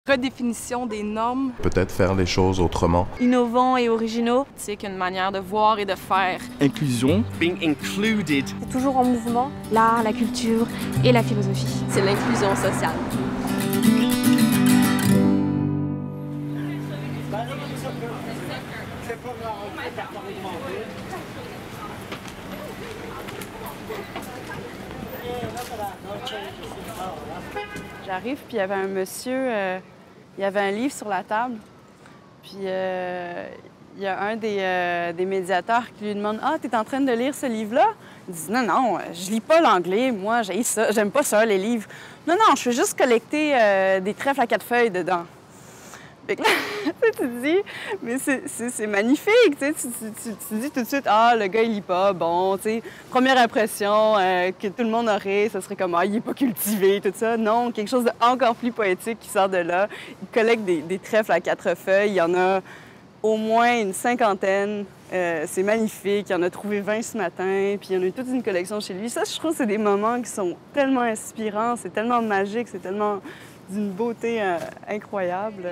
Redéfinition des normes. Peut-être faire les choses autrement. Innovants et originaux. C'est qu'une manière de voir et de faire. Inclusion. Being included. C'est toujours en mouvement. L'art, la culture et la philosophie. C'est l'inclusion sociale. J'arrive, puis il y avait un monsieur, il y avait un livre sur la table, puis il y a un des médiateurs qui lui demande « Ah, t'es en train de lire ce livre-là? » Il dit « Non, non, je lis pas l'anglais, moi, j'aime pas ça, les livres. Non, non, je fais juste collecter des trèfles à 4 feuilles dedans. » Fait que là, tu te dis, mais c'est magnifique, tu dis tout de suite, ah, le gars, il lit pas, bon, tu sais, première impression que tout le monde aurait, ça serait comme, ah, il est pas cultivé, tout ça. Non, quelque chose d'encore plus poétique qui sort de là. Il collecte des trèfles à 4 feuilles, il y en a au moins une 50aine, c'est magnifique, il en a trouvé 20 ce matin, puis il y en a eu toute une collection chez lui. Ça, je trouve que c'est des moments qui sont tellement inspirants, c'est tellement magique, c'est tellement d'une beauté incroyable.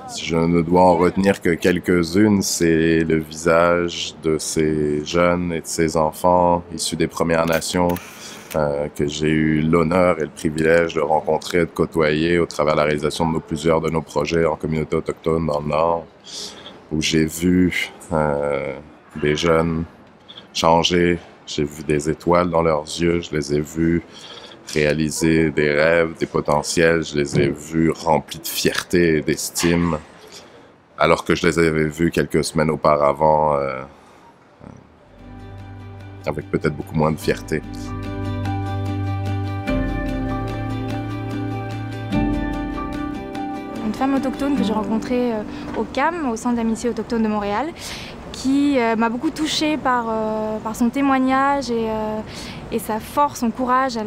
Si je ne dois en retenir que quelques-unes, c'est le visage de ces jeunes et de ces enfants issus des Premières Nations que j'ai eu l'honneur et le privilège de rencontrer, de côtoyer au travers de la réalisation de plusieurs de nos projets en communauté autochtone dans le Nord, où j'ai vu des jeunes changer, j'ai vu des étoiles dans leurs yeux, je les ai vus réaliser des rêves, des potentiels. Je les ai vus remplis de fierté et d'estime, alors que je les avais vus quelques semaines auparavant avec peut-être beaucoup moins de fierté. Une femme autochtone que j'ai rencontrée au CAM, au Centre d'amitié autochtone de Montréal, qui m'a beaucoup touchée par son témoignage et sa force, son courage.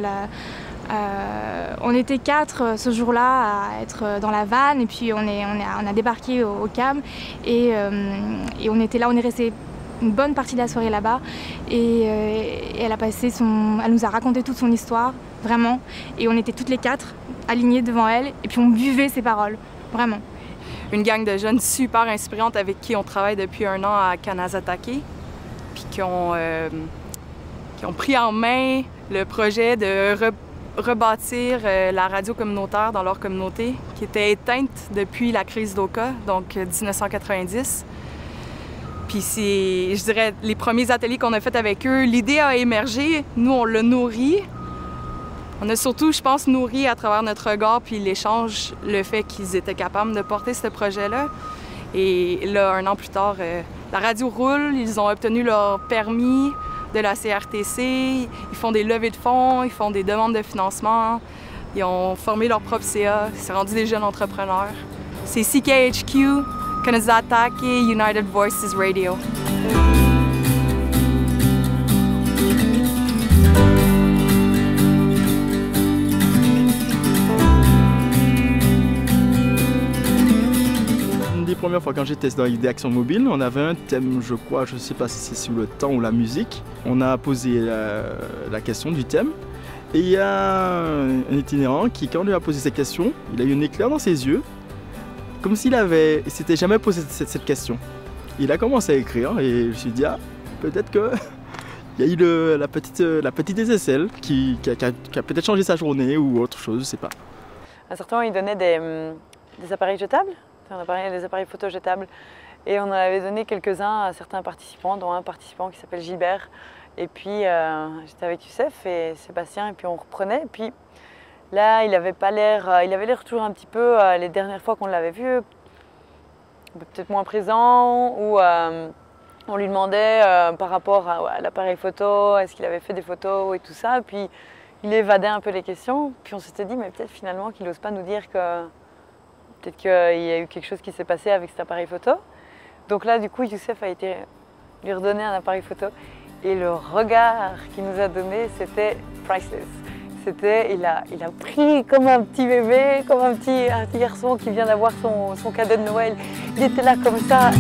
On était 4 ce jour-là à être dans la vanne et puis on a débarqué au CAM et on était là, on est resté une bonne partie de la soirée là-bas et elle nous a raconté toute son histoire, vraiment, et on était toutes les 4 alignées devant elle et puis on buvait ses paroles, vraiment. Une gang de jeunes super inspirantes avec qui on travaille depuis 1 an à Kanazatake, puis qui ont pris en main le projet de rebâtir la radio communautaire dans leur communauté, qui était éteinte depuis la crise d'Oka, donc 1990. Puis c'est, je dirais, les premiers ateliers qu'on a faits avec eux, l'idée a émergé, nous on l'a nourri. On a surtout, je pense, nourri à travers notre regard puis l'échange, le fait qu'ils étaient capables de porter ce projet-là. Et là, 1 an plus tard, la radio roule, ils ont obtenu leur permis de la CRTC, ils font des levées de fonds, ils font des demandes de financement, ils ont formé leur propre CA, c'est rendu des jeunes entrepreneurs. C'est CKHQ, Kanazatake United Voices Radio. Première fois quand j'étais dans l'idée Action Mobile, on avait un thème, je crois, je ne sais pas si c'est sur le temps ou la musique. On a posé la question du thème et il y a un itinérant qui, quand on lui a posé cette question, il a eu un éclair dans ses yeux, comme s'il s'était jamais posé cette question. Il a commencé à écrire et je me suis dit, ah, peut-être qu'il y a eu la petite étincelle qui a peut-être changé sa journée ou autre chose, je ne sais pas. À certains moments, il donnait des appareils jetables. Des appareils photo jetables et on en avait donné quelques-uns à certains participants, dont un participant qui s'appelle Gilbert. Et puis j'étais avec Youssef et Sébastien et puis on reprenait. Et puis là, il avait l'air toujours un petit peu, les dernières fois qu'on l'avait vu, peut-être moins présent, ou on lui demandait par rapport à l'appareil photo, est-ce qu'il avait fait des photos et tout ça. Et puis il évadait un peu les questions. Puis on s'était dit, mais peut-être finalement qu'il n'ose pas nous dire que peut-être qu'il y a eu quelque chose qui s'est passé avec cet appareil photo. Donc là, du coup, Youssef a été lui redonner un appareil photo. Et le regard qu'il nous a donné, c'était priceless. Il a pris comme un petit bébé, comme un petit garçon qui vient d'avoir son cadeau de Noël. Il était là comme ça.